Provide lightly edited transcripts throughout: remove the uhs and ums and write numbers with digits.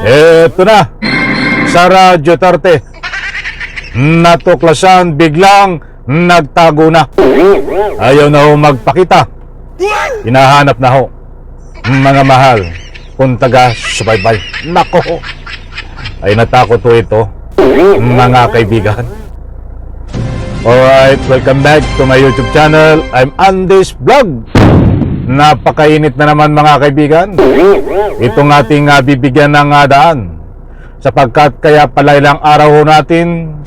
Eto na, Sara Duterte, natuklasan biglang nagtago na. Ayaw na ho magpakita. Hinahanap na ho. Mga mahal, kung taga-subaybay. Nako, ay natakot ho ito, mga kaibigan. Alright, welcome back to my YouTube channel. I'm Andy's Vlog. Napakainit na naman mga kaibigan. Itong ating bibigyan ng daan. Sapagkat kaya pala ilang araw ho natin,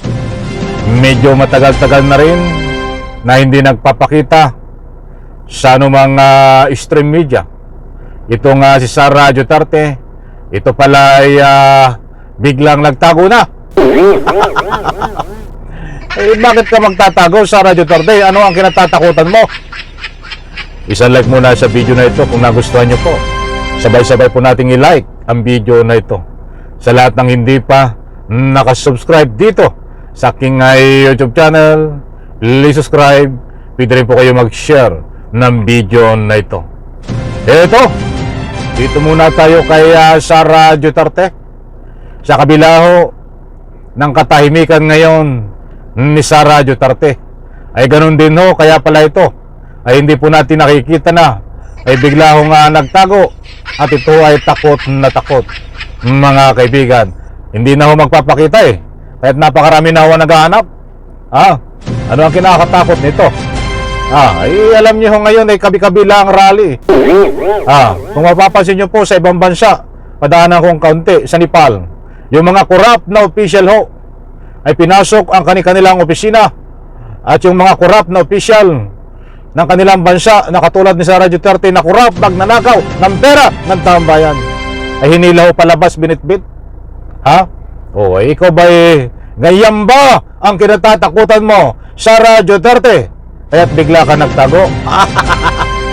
medyo matagal-tagal na rin na hindi nagpapakita sa anumang stream media. Itong si Sara Duterte, ito pala ay biglang nagtago na. Eh, bakit ka magtatago, Sara Duterte? Ano ang kinatatakutan mo? Isang like muna sa video na ito kung nagustuhan nyo po. Sabay-sabay po nating i-like ang video na ito. Sa lahat ng hindi pa nakasubscribe dito sa aking YouTube channel, please subscribe. Pwede rin po kayo mag-share ng video na ito. Eto, dito muna tayo kay Sara Duterte. Sa kabila ho ng katahimikan ngayon ni Sara Duterte, ay ganun din ho, kaya pala ito ay hindi po natin nakikita na ay bigla ho nga nagtago at ito ay takot na takot. Mga kaibigan, hindi na ho magpapakita eh, kahit napakarami na ho naghahanap. Ano ang kinakatakot nito? Ay alam niyo ho ngayon ay kabi-kabila ang rally. Kung mapapansin niyo po sa ibang bansa, padaanan kong kaunti sa Nepal, yung mga corrupt na official ho ay pinasok ang kanilang opisina, at yung mga corrupt na official ng kanilang bansa na katulad ni Sara Duterte na corrupt, nagnanakaw ng pera ng taong bayan, ay hinilaw palabas binitbit. Ikaw ba ganyan ba ang kinatatakutan mo, Sara Duterte? Kaya't bigla ka nagtago?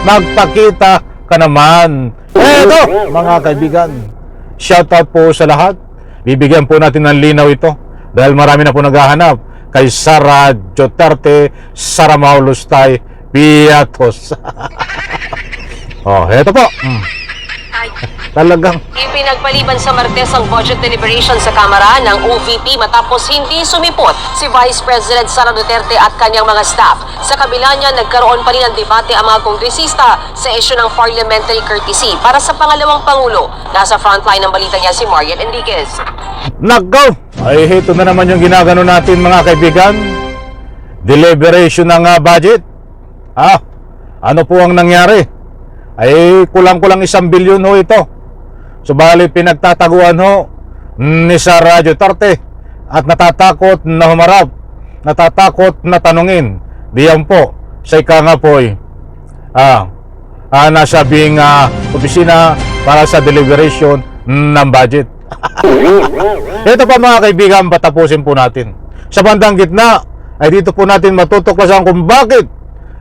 Magpakita ka naman. Eto mga kaibigan, shoutout po sa lahat. Bibigyan po natin ng linaw ito dahil marami na po naghahanap kay Sara Duterte, Sara Maulustay Piatos. Eto po. Talagang ipinagpaliban sa Martes ang budget deliberation sa Kamara ng OVP matapos hindi sumipot si Vice President Sara Duterte at kanyang mga staff. Sa kabila niya, nagkaroon pa rin ng debate ang mga kongresista sa issue ng parliamentary courtesy para sa pangalawang Pangulo. Nasa frontline ng balita niya si Marian Enriquez. Naggo! Ay ito na naman yung ginagano natin mga kaibigan. Deliberation ng budget. Ano po ang nangyari? Ay kulang-kulang 1 bilyon ho ito. Subalit pinagtataguan ho ni Sara Duterte at natatakot na humarap, natatakot na tanungin. Diyan po sa ika nga po nasabing opisina para sa deliberation ng budget. Ito pa mga kaibigan, patapusin po natin. Sa bandang gitna ay dito po natin matutuklasan kung bakit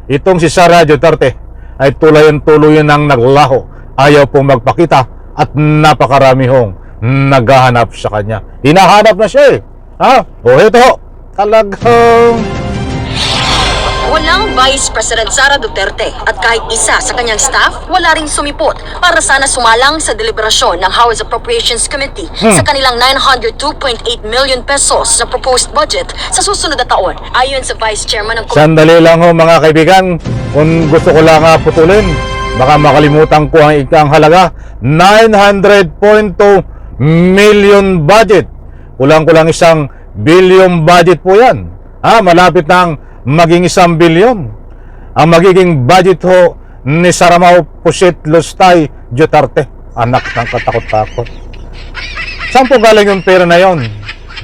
itong si Sara Duterte ay tuluyan ang naglaho. Ayaw pong magpakita at napakarami hong naghahanap sa kanya. Hinahanap na siya ito talagang Walang Vice President Sara Duterte at kahit isa sa kanyang staff wala ring sumipot para sana sumalang sa deliberasyon ng House Appropriations Committee sa kanilang 902.8 million pesos na proposed budget sa susunod na taon. Ayon sa Vice Chairman ng Sandali lang ho mga kaibigan, kung gusto ko lang putuloin, baka makalimutan ko ang ikang halaga. 900.2 million budget. Kulang-kulang 1 billion budget po yan. Malapit na maging 1 billion ang magiging budget ho ni Sara Pusit Lustay Duterte. Anak ng katakot-takot. Saan po galing yung pera na yon?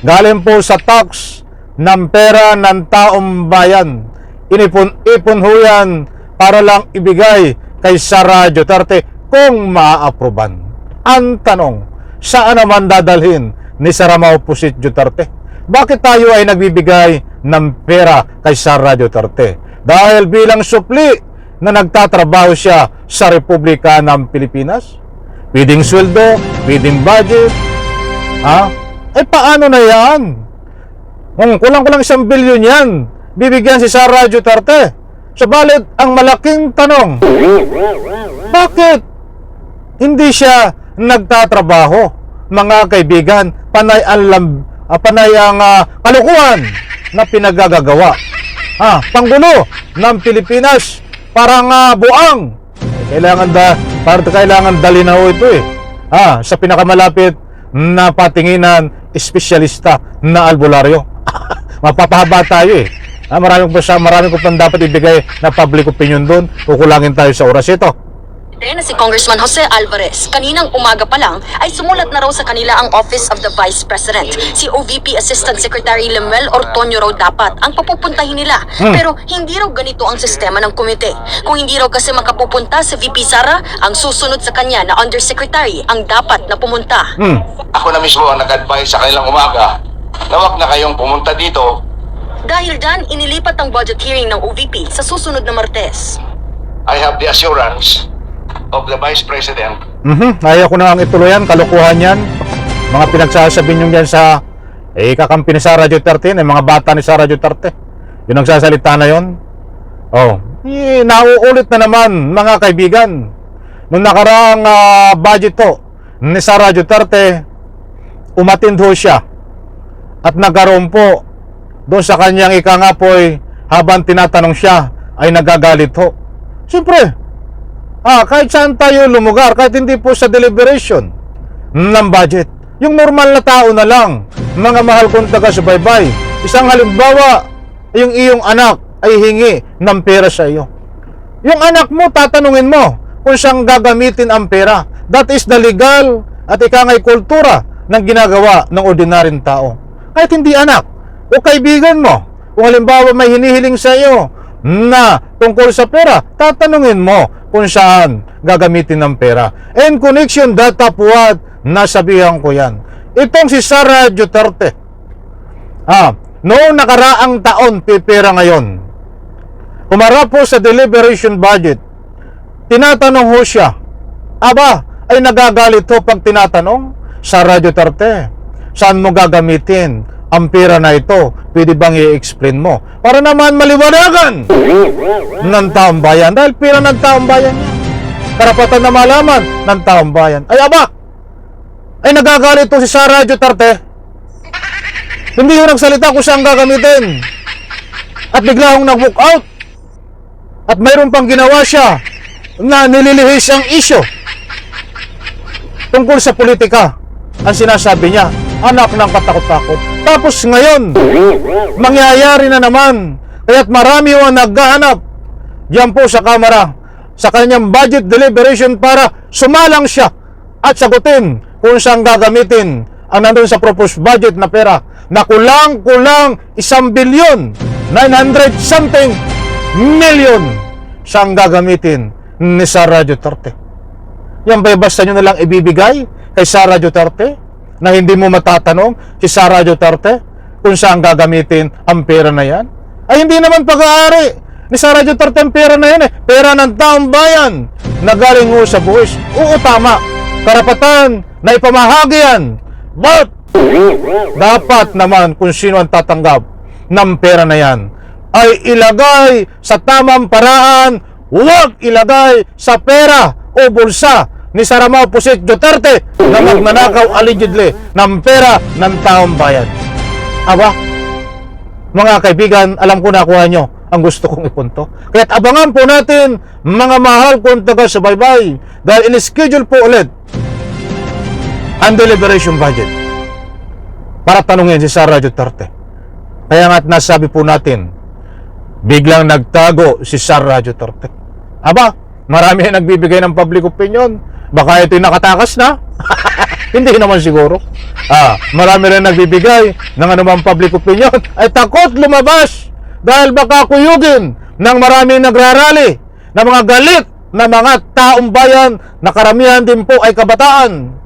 Galing po sa tax ng pera ng taong bayan. Inipon ho yan para lang ibigay kay Sara Duterte kung maaaproban. Ang tanong, saan naman dadalhin ni Sara Pusit Duterte? Bakit tayo ay nagbibigay ng pera kay Sara Duterte? Dahil bilang supli na nagtatrabaho siya sa Republika ng Pilipinas? Pwedeng sweldo, pwedeng budget. Paano na yan? Kung kulang-kulang 1 bilyon yan, bibigyan si Sara Duterte. Subalit, ang malaking tanong, bakit hindi siya nagtatrabaho, mga kaibigan. Panay ang kalukuhan na pinagagagawa. Panggulo ng Pilipinas, parang buang. Kailangan dalhin na ho ito sa pinakamalapit na patinginan, espesyalista na albularyo. Mapapahaba tayo Marami ko pang dapat ibigay na public opinion doon. Kukulangin tayo sa oras ito. Na si Congressman Jose Alvarez, kaninang umaga pa lang ay sumulat na raw sa kanila ang Office of the Vice President. Si OVP Assistant Secretary Lemuel Ortonio raw dapat ang papupuntahin nila. Pero hindi raw ganito ang sistema ng komite. Kung hindi raw kasi makapupunta si VP Sara, ang susunod sa kanya na Undersecretary ang dapat na pumunta. Ako na mismo ang nag-advise sa kanilang umaga na wag na kayong pumunta dito. Dahil dyan, inilipat ang budget hearing ng OVP sa susunod na Martes. I have the assurance of the Vice President. Ayaw ko na ang ituloyan, kalukuhan yan. Mga pinagsasabi nyo yan sa kakampi ni Sara Duterte, mga bata ni Sara Duterte. Yung nagsasalita na yun. Nauulit na naman, mga kaibigan. Nung nakaraang budget ni Sara Duterte, umatind ho siya. At nagkaroon po doon sa kanyang ikangapoy, habang tinatanong siya, ay nagagalit ho. Siyempre, kahit saan tayo lumugar, kahit hindi po sa deliberation ng budget, yung normal na tao na lang, mga mahal kong taga-subaybay, isang halimbawa, yung iyong anak ay hingi ng pera sa iyo. Yung anak mo, tatanungin mo kung saan gagamitin ang pera. That is the legal at ikangay kultura ng ginagawa ng ordinaryong tao. Kahit hindi anak o kaibigan mo, kung halimbawa may hinihiling sa iyo na tungkol sa pera, tatanungin mo kung saan gagamitin ng pera. And connection data puwad, nasabihan ko yan. Itong si Sara Duterte, noong nakaraang taon, pipera ngayon. Humarap po sa deliberation budget, tinatanong ho siya, ay nagagalit ho pag tinatanong, Sara Duterte, saan mo gagamitin ang pera na ito? Pwede bang i-explain mo? Para naman maliwanagan ng taong bayan. Dahil pera ng taong bayan yan. Karapatan na malaman ng taong bayan. Ay nagagalit ito si Sara Duterte. Hindi yung nagsalita kung saan gagamitin. At bigla hong nag-walk out. At mayroon pang ginawa siya na nililihis ang issue tungkol sa politika. Ang sinasabi niya, anak ng katakot-takot. Tapos ngayon, mangyayari na naman. Kaya't marami ang naghahanap diyan po sa Kamara sa kanyang budget deliberation para sumalang siya at sagutin kung saan gagamitin ang nandun sa proposed budget na pera na kulang-kulang 1 billion 900 something million saan gagamitin ni Sara Duterte. Yan ba'y basta nyo nalang ibibigay kay Sara Duterte na hindi mo matatanong si Sara Duterte kung saan gagamitin ang pera na yan? Ay hindi naman pag-aari ni Sara Duterte ang pera na yan pera ng taong bayan na galing mo sa buwis. Oo, tama, karapatan na ipamahagi yan, but dapat naman kung sino ang tatanggap ng pera na yan ay ilagay sa tamang paraan, huwag ilagay sa pera o bulsa ni Sara Pusit Duterte na magnanakaw allegedly ng pera ng taong bayan. Mga kaibigan, alam ko nakuha nyo ang gusto kong ipunto. Kaya't abangan po natin, mga mahal kong taga-subaybay, dahil in-schedule po ulit ang deliberation budget para tanungin si Sara Duterte. Kaya nga't nasabi po natin, biglang nagtago si Sara Duterte. Marami na nagbibigay ng public opinion. Baka ito'y nakatakas na? Hindi naman siguro. Marami rin nagbibigay ng anumang public opinion ay takot lumabas dahil baka kuyugin ng maraming nagrarally na mga galit na mga taong bayan na karamihan din po ay kabataan.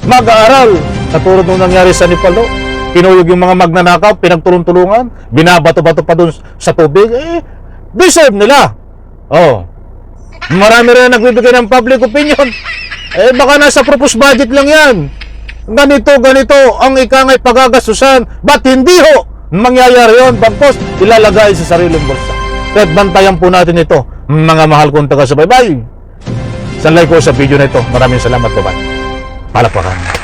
Mag-aaral. Katulad nung nangyari sa Nipalo. Pinuyog yung mga magnanakaw, pinagtulong-tulungan, binabato-bato pa dun sa tubig. Deserve nila. Marami rin nagbibigay ng public opinion. Baka nasa proposed budget lang yan. Ganito ang ikangay pagagastusan. Ba't hindi ho mangyayari yun? Bagpos, ilalagay sa sariling bulsa. Kaya bantayan po natin ito, mga mahal kong taga-subaybay. Sanlay ko sa video na ito. Maraming salamat po. Bye. Palapakan.